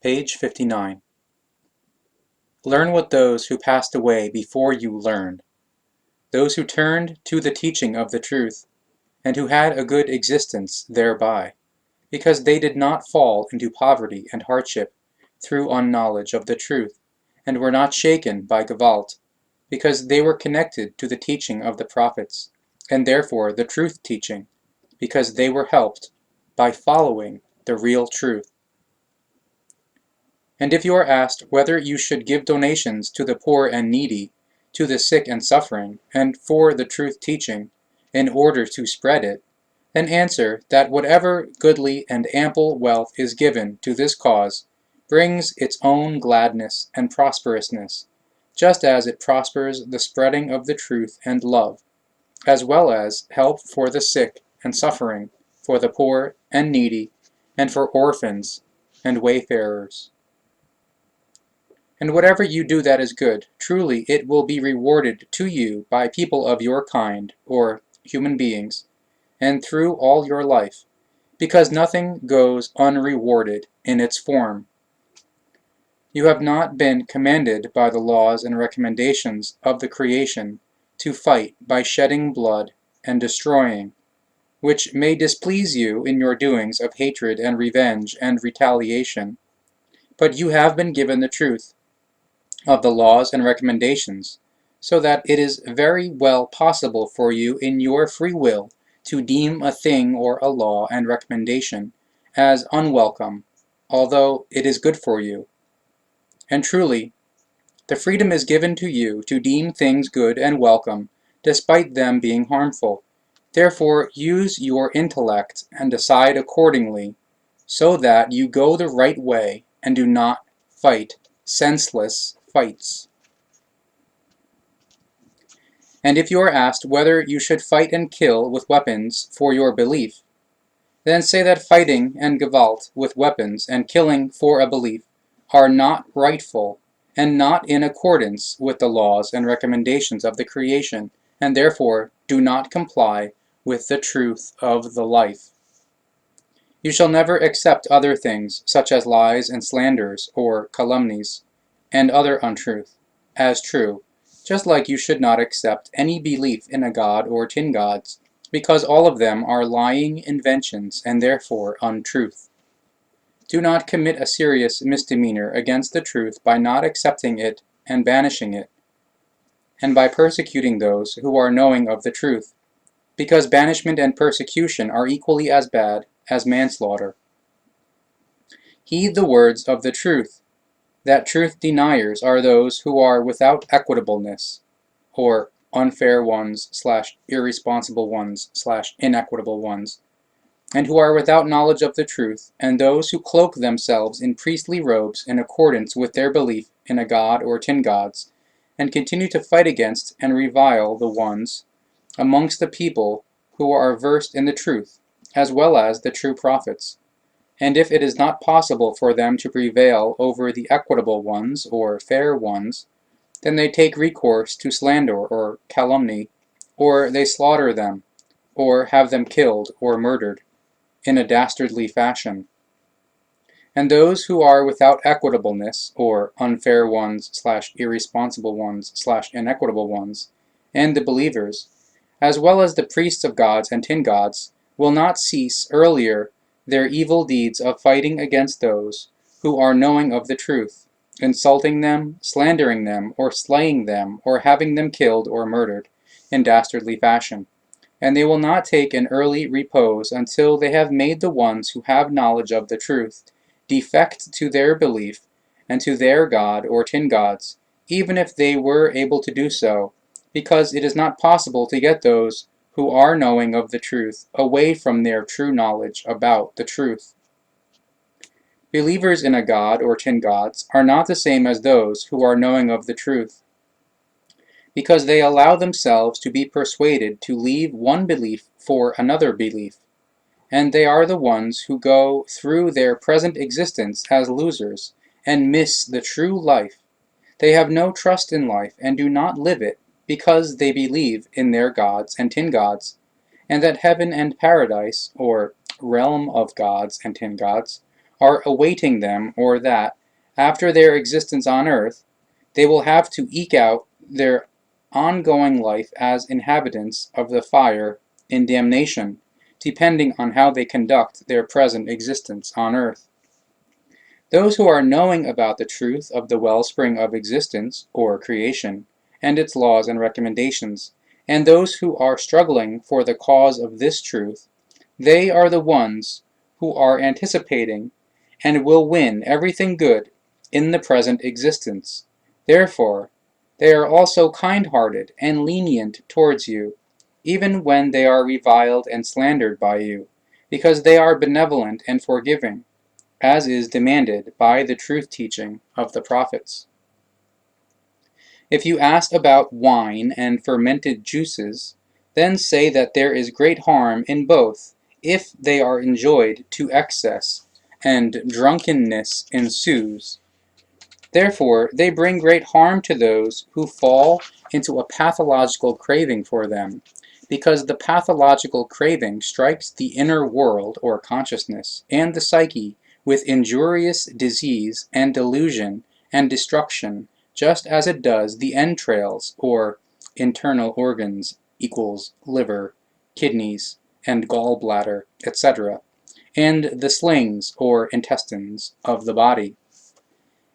Page 59. Learn what those who passed away before you learned, those who turned to the teaching of the truth, and who had a good existence thereby, because they did not fall into poverty and hardship through unknowledge of the truth, and were not shaken by Gevalt, because they were connected to the teaching of the prophets, and therefore the truth teaching, because they were helped by following the real truth. And if you are asked whether you should give donations to the poor and needy, to the sick and suffering, and for the truth teaching, in order to spread it, then answer that whatever goodly and ample wealth is given to this cause brings its own gladness and prosperousness, just as it prospers the spreading of the truth and love, as well as help for the sick and suffering, for the poor and needy, and for orphans and wayfarers. And whatever you do that is good, truly it will be rewarded to you by people of your kind, or human beings, and through all your life, because nothing goes unrewarded in its form. You have not been commanded by the laws and recommendations of the creation to fight by shedding blood and destroying, which may displease you in your doings of hatred and revenge and retaliation, but you have been given the truth of the laws and recommendations, so that it is very well possible for you in your free will to deem a thing or a law and recommendation as unwelcome, although it is good for you. And truly, the freedom is given to you to deem things good and welcome, despite them being harmful. Therefore, use your intellect and decide accordingly, so that you go the right way and do not fight senseless fights. And if you are asked whether you should fight and kill with weapons for your belief, then say that fighting and Gewalt with weapons and killing for a belief are not rightful and not in accordance with the laws and recommendations of the creation, and therefore do not comply with the truth of the life. You shall never accept other things, such as lies and slanders, or calumnies, and other untruth, as true, just like you should not accept any belief in a god or 10 gods, because all of them are lying inventions and therefore untruth. Do not commit a serious misdemeanor against the truth by not accepting it and banishing it, and by persecuting those who are knowing of the truth, because banishment and persecution are equally as bad as manslaughter. Heed the words of the truth, that truth deniers are those who are without equitableness, or unfair ones / irresponsible ones / inequitable ones, and who are without knowledge of the truth, and those who cloak themselves in priestly robes in accordance with their belief in a god or 10 gods, and continue to fight against and revile the ones amongst the people who are versed in the truth, as well as the true prophets. And if it is not possible for them to prevail over the equitable ones or fair ones, then they take recourse to slander or calumny, or they slaughter them, or have them killed or murdered in a dastardly fashion. And those who are without equitableness, or unfair ones / irresponsible ones / inequitable ones, and the believers, as well as the priests of gods and 10 gods, will not cease earlier their evil deeds of fighting against those who are knowing of the truth, insulting them, slandering them, or slaying them, or having them killed or murdered in dastardly fashion. And they will not take an early repose until they have made the ones who have knowledge of the truth defect to their belief and to their god or 10 gods, even if they were able to do so, because it is not possible to get those who are knowing of the truth away from their true knowledge about the truth. Believers in a god or 10 gods are not the same as those who are knowing of the truth, because they allow themselves to be persuaded to leave one belief for another belief, and they are the ones who go through their present existence as losers and miss the true life. They have no trust in life and do not live it, because they believe in their gods and 10 gods, and that heaven and paradise, or realm of gods and 10 gods, are awaiting them, or that, after their existence on earth, they will have to eke out their ongoing life as inhabitants of the fire in damnation, depending on how they conduct their present existence on earth. Those who are knowing about the truth of the wellspring of existence, or creation, and its laws and recommendations, and those who are struggling for the cause of this truth, they are the ones who are anticipating and will win everything good in the present existence. Therefore, they are also kind-hearted and lenient towards you, even when they are reviled and slandered by you, because they are benevolent and forgiving, as is demanded by the truth-teaching of the prophets. If you ask about wine and fermented juices, then say that there is great harm in both if they are enjoyed to excess, and drunkenness ensues. Therefore, they bring great harm to those who fall into a pathological craving for them, because the pathological craving strikes the inner world or consciousness and the psyche with injurious disease and delusion and destruction, just as it does the entrails or internal organs equals liver, kidneys, and gallbladder, etc., and the slings or intestines of the body.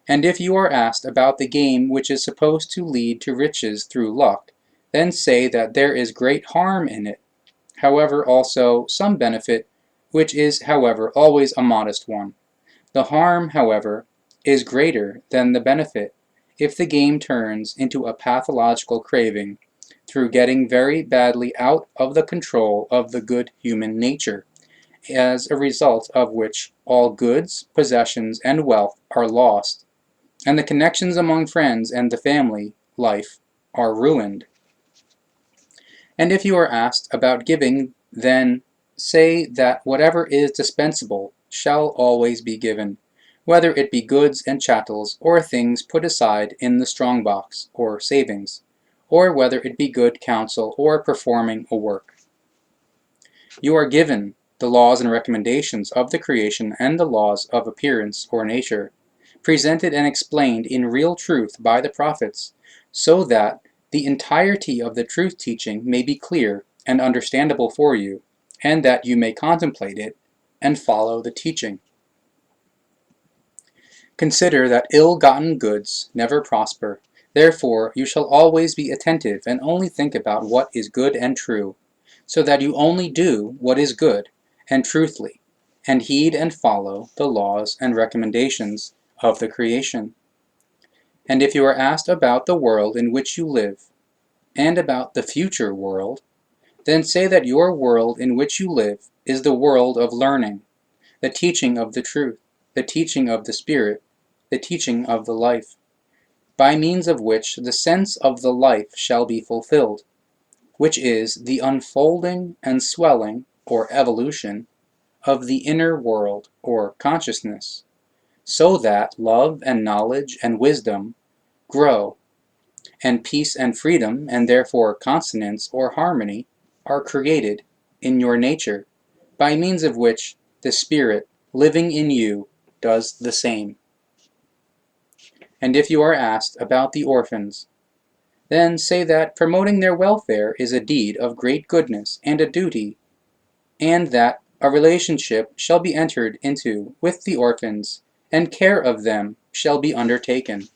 And if you are asked about the game which is supposed to lead to riches through luck, then say that there is great harm in it, however also some benefit, which is however always a modest one. The harm, however, is greater than the benefit if the game turns into a pathological craving through getting very badly out of the control of the good human nature, as a result of which all goods, possessions, and wealth are lost, and the connections among friends and the family life are ruined. And if you are asked about giving, then say that whatever is dispensable shall always be given, whether it be goods and chattels, or things put aside in the strong box, or savings, or whether it be good counsel, or performing a work. You are given the laws and recommendations of the creation and the laws of appearance or nature, presented and explained in real truth by the prophets, so that the entirety of the truth-teaching may be clear and understandable for you, and that you may contemplate it and follow the teaching. Consider that ill-gotten goods never prosper. Therefore, you shall always be attentive and only think about what is good and true, so that you only do what is good and truthfully, and heed and follow the laws and recommendations of the creation. And if you are asked about the world in which you live, and about the future world, then say that your world in which you live is the world of learning, the teaching of the truth, the teaching of the Spirit, the teaching of the life, by means of which the sense of the life shall be fulfilled, which is the unfolding and swelling, or evolution, of the inner world, or consciousness, so that love and knowledge and wisdom grow, and peace and freedom, and therefore consonance or harmony, are created in your nature, by means of which the Spirit living in you does the same. And if you are asked about the orphans, then say that promoting their welfare is a deed of great goodness and a duty, and that a relationship shall be entered into with the orphans, and care of them shall be undertaken.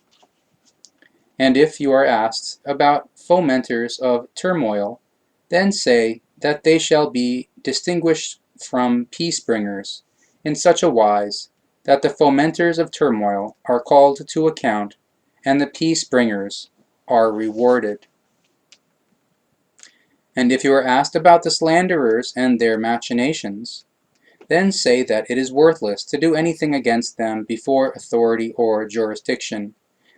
And if you are asked about fomenters of turmoil, then say that they shall be distinguished from peace-bringers, in such a wise that the fomenters of turmoil are called to account, and the peace-bringers are rewarded. And if you are asked about the slanderers and their machinations, then say that it is worthless to do anything against them before authority or jurisdiction,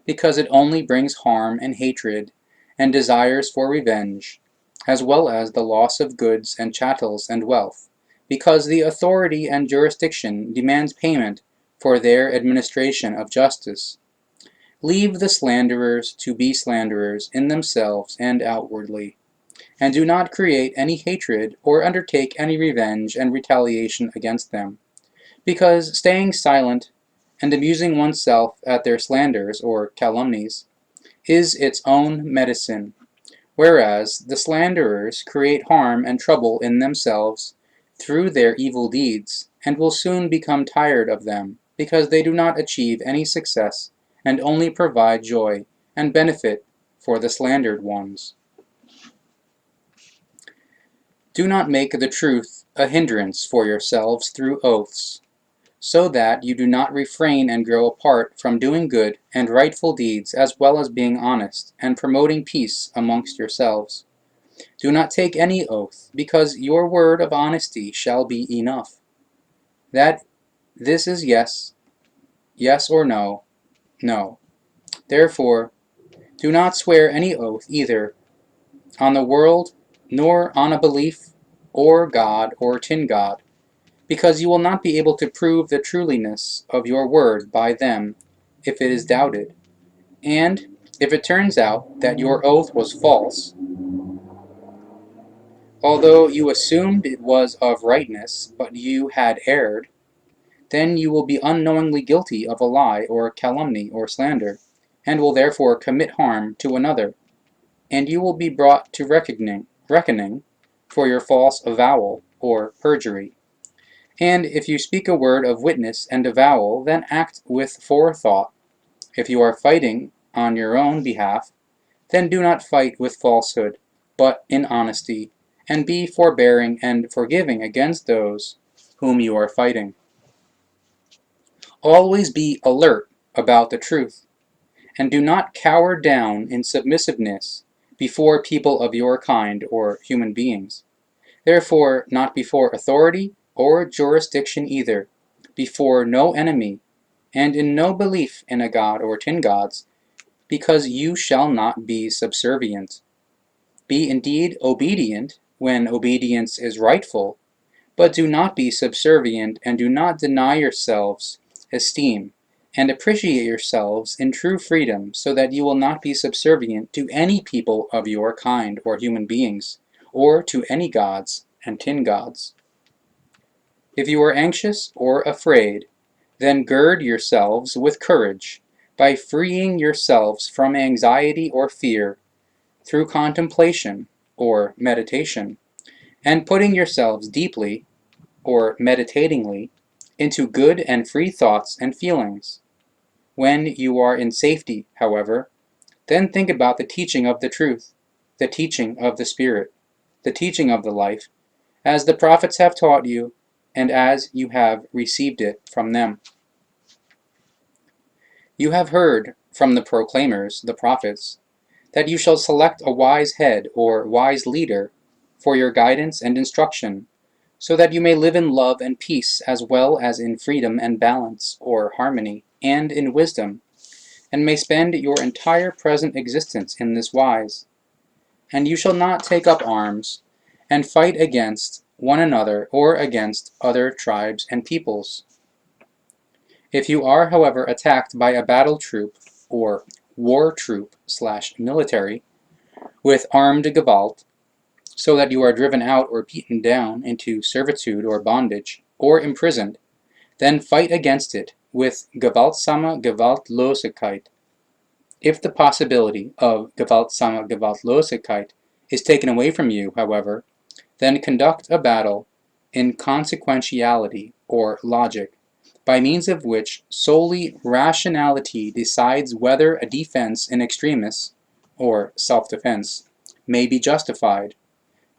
because it only brings harm and hatred and desires for revenge, as well as the loss of goods and chattels and wealth, because the authority and jurisdiction demands payment for their administration of justice. Leave the slanderers to be slanderers in themselves and outwardly, and do not create any hatred or undertake any revenge and retaliation against them, because staying silent and amusing oneself at their slanders or calumnies is its own medicine, whereas the slanderers create harm and trouble in themselves through their evil deeds, and will soon become tired of them, because they do not achieve any success and only provide joy and benefit for the slandered ones. Do not make the truth a hindrance for yourselves through oaths, so that you do not refrain and grow apart from doing good and rightful deeds, as well as being honest and promoting peace amongst yourselves. Do not take any oath, because your word of honesty shall be enough. That this is yes, yes or no, no. Therefore, do not swear any oath either on the world, nor on a belief, or God, or tin God, because you will not be able to prove the truliness of your word by them if it is doubted. And if it turns out that your oath was false, although you assumed it was of rightness, but you had erred, then you will be unknowingly guilty of a lie or calumny or slander, and will therefore commit harm to another, and you will be brought to reckoning for your false avowal or perjury. And if you speak a word of witness and avowal, then act with forethought. If you are fighting on your own behalf, then do not fight with falsehood, but in honesty, and be forbearing and forgiving against those whom you are fighting. Always be alert about the truth, and do not cower down in submissiveness before people of your kind or human beings. Therefore, not before authority or jurisdiction either, before no enemy, and in no belief in a god or tin gods, because you shall not be subservient. Be indeed obedient when obedience is rightful, but do not be subservient, and do not deny yourselves esteem, and appreciate yourselves in true freedom, so that you will not be subservient to any people of your kind or human beings, or to any gods and tin gods. If you are anxious or afraid, then gird yourselves with courage, by freeing yourselves from anxiety or fear, through contemplation or meditation, and putting yourselves deeply or meditatingly into good and free thoughts and feelings. When you are in safety, however, then think about the teaching of the truth, the teaching of the Spirit, the teaching of the life, as the prophets have taught you, and as you have received it from them. You have heard from the proclaimers, the prophets, that you shall select a wise head or wise leader for your guidance and instruction, so that you may live in love and peace, as well as in freedom and balance, or harmony, and in wisdom, and may spend your entire present existence in this wise. And you shall not take up arms, and fight against one another or against other tribes and peoples. If you are, however, attacked by a battle troop, or war troop/military, with armed Gewalt, so that you are driven out or beaten down into servitude or bondage, or imprisoned, then fight against it with gewaltsame Gewaltlosigkeit. If the possibility of gewaltsame Gewaltlosigkeit is taken away from you, however, then conduct a battle in consequentiality or logic, by means of which solely rationality decides whether a defense in extremis, or self-defense, may be justified.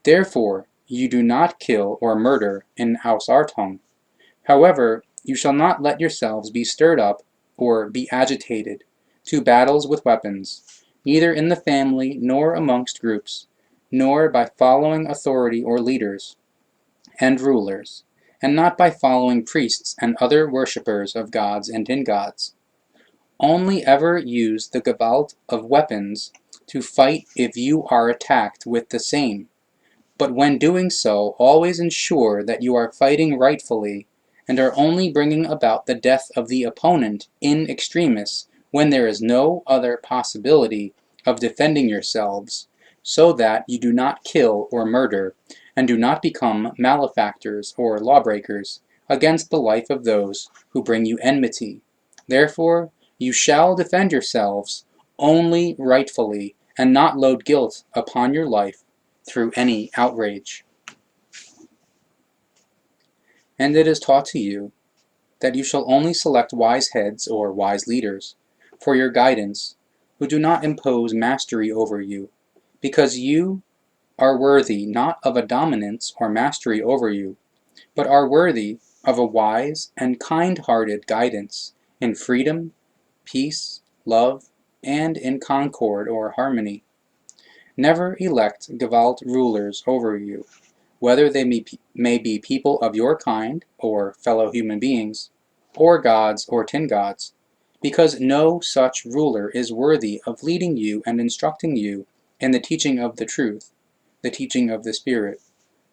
Therefore, you do not kill or murder in Ausartung. However, you shall not let yourselves be stirred up or be agitated to battles with weapons, neither in the family nor amongst groups, nor by following authority or leaders and rulers, and not by following priests and other worshippers of gods and tin gods. Only ever use the Gewalt of weapons to fight if you are attacked with the same. But when doing so, always ensure that you are fighting rightfully, and are only bringing about the death of the opponent in extremis, when there is no other possibility of defending yourselves, so that you do not kill or murder, and do not become malefactors or lawbreakers against the life of those who bring you enmity. Therefore, you shall defend yourselves only rightfully, and not load guilt upon your life through any outrage. And it is taught to you that you shall only select wise heads or wise leaders for your guidance, who do not impose mastery over you, because you are worthy not of a dominance or mastery over you, but are worthy of a wise and kind-hearted guidance in freedom, peace, love, and in concord or harmony. Never elect Gewalt rulers over you, whether they may be people of your kind, or fellow human beings, or gods or tin gods, because no such ruler is worthy of leading you and instructing you in the teaching of the truth, the teaching of the Spirit,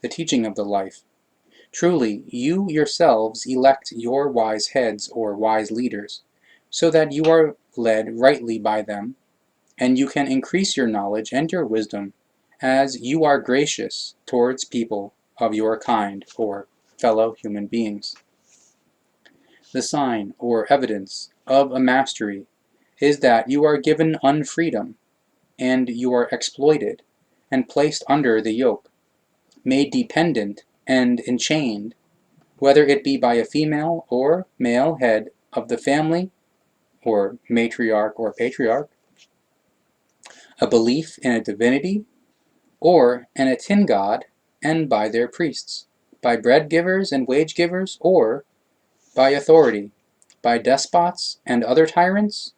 the teaching of the life. Truly, you yourselves elect your wise heads or wise leaders, so that you are led rightly by them, and you can increase your knowledge and your wisdom as you are gracious towards people of your kind or fellow human beings. The sign or evidence of a mastery is that you are given unfreedom, and you are exploited and placed under the yoke, made dependent and enchained, whether it be by a female or male head of the family, or matriarch or patriarch, a belief in a divinity, or in a tin god, and by their priests, by bread givers and wage givers, or by authority, by despots and other tyrants.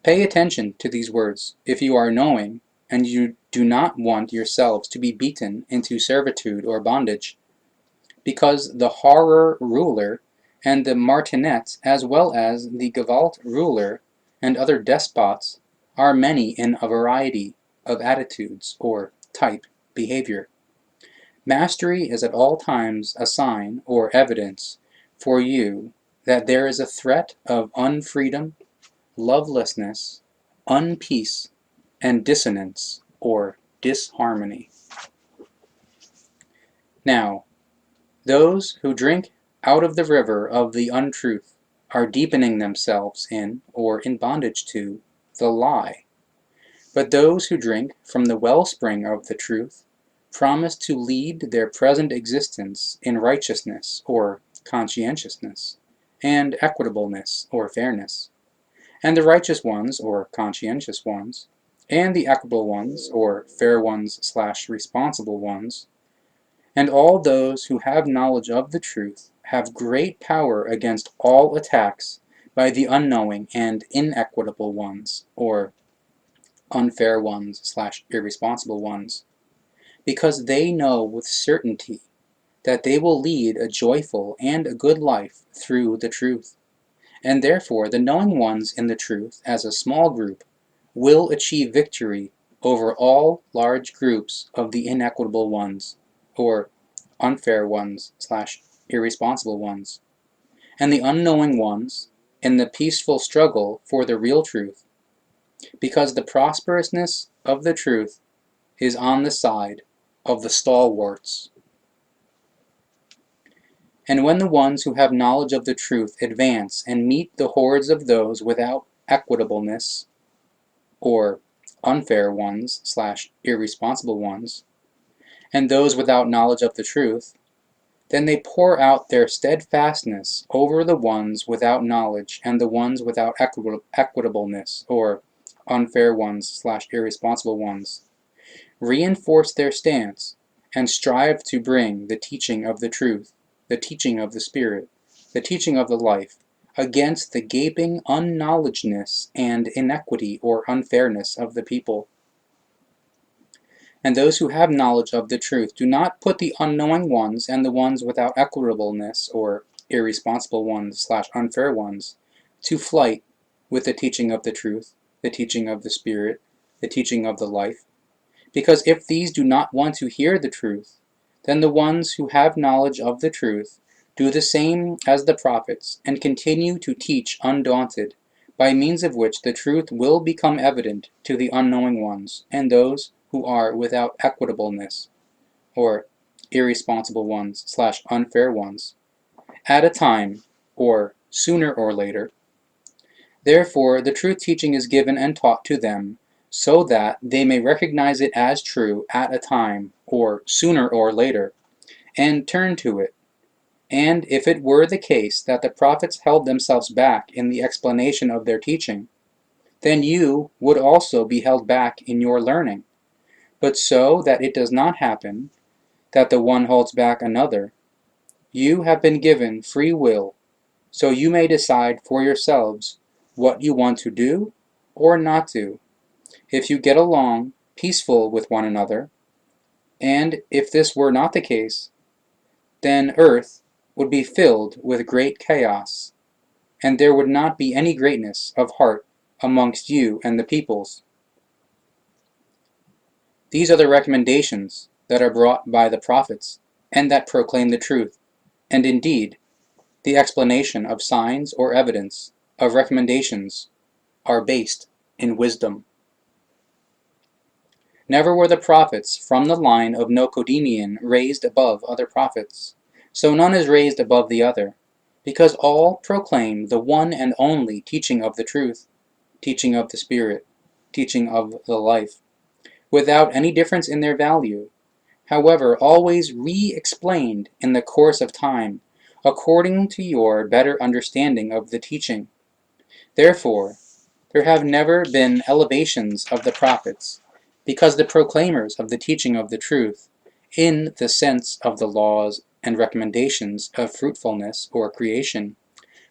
Pay attention to these words if you are knowing, and you do not want yourselves to be beaten into servitude or bondage, because the horror ruler and the martinet, as well as the Gewalt ruler and other despots, are many in a variety of attitudes or type behavior. Mastery is at all times a sign or evidence for you that there is a threat of unfreedom, lovelessness, unpeace, and dissonance or disharmony. Now, those who drink out of the river of the untruth are deepening themselves in, or in bondage to, the lie. But those who drink from the wellspring of the truth promise to lead their present existence in righteousness, or conscientiousness, and equitableness, or fairness. And the righteous ones, or conscientious ones, and the equitable ones, or fair ones/responsible ones, and all those who have knowledge of the truth have great power against all attacks by the unknowing and inequitable ones, or unfair ones/irresponsible ones, because they know with certainty that they will lead a joyful and a good life through the truth. And therefore the knowing ones in the truth, as a small group, will achieve victory over all large groups of the inequitable ones, or unfair ones/irresponsible ones, and the unknowing ones in the peaceful struggle for the real truth, because the prosperousness of the truth is on the side of the stalwarts. And when the ones who have knowledge of the truth advance and meet the hordes of those without equitableness, or unfair ones/irresponsible ones, and those without knowledge of the truth, then they pour out their steadfastness over the ones without knowledge and the ones without equitableness, or unfair ones/irresponsible ones, reinforce their stance, and strive to bring the teaching of the truth, the teaching of the Spirit, the teaching of the life, against the gaping unknowledgeness and inequity or unfairness of the people. And those who have knowledge of the truth do not put the unknowing ones and the ones without equitableness, or irresponsible ones/unfair ones, to flight with the teaching of the truth, the teaching of the Spirit, the teaching of the life. Because if these do not want to hear the truth, then the ones who have knowledge of the truth do the same as the prophets, and continue to teach undaunted, by means of which the truth will become evident to the unknowing ones, and those who are without equitableness, or irresponsible ones/unfair ones, at a time, or sooner or later. Therefore, the truth teaching is given and taught to them, so that they may recognize it as true at a time, or sooner or later, and turn to it. And if it were the case that the prophets held themselves back in the explanation of their teaching, then you would also be held back in your learning. But so that it does not happen, that the one holds back another, you have been given free will, so you may decide for yourselves what you want to do or not do, if you get along peaceful with one another. And if this were not the case, then earth would be filled with great chaos, and there would not be any greatness of heart amongst you and the peoples. These are the recommendations that are brought by the prophets, and that proclaim the truth, and indeed, the explanation of signs or evidence of recommendations are based in wisdom. Never were the prophets from the line of Nokodemion raised above other prophets, so none is raised above the other, because all proclaim the one and only teaching of the truth, teaching of the Spirit, teaching of the life, without any difference in their value, however always re-explained in the course of time, according to your better understanding of the teaching. Therefore, there have never been elevations of the prophets, because the proclaimers of the teaching of the truth, in the sense of the laws and recommendations of fruitfulness or creation,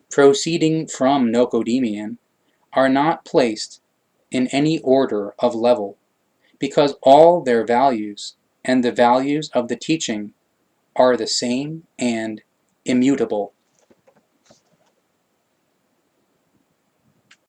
proceeding from Nokodemion, are not placed in any order of level, because all their values and the values of the teaching are the same and immutable.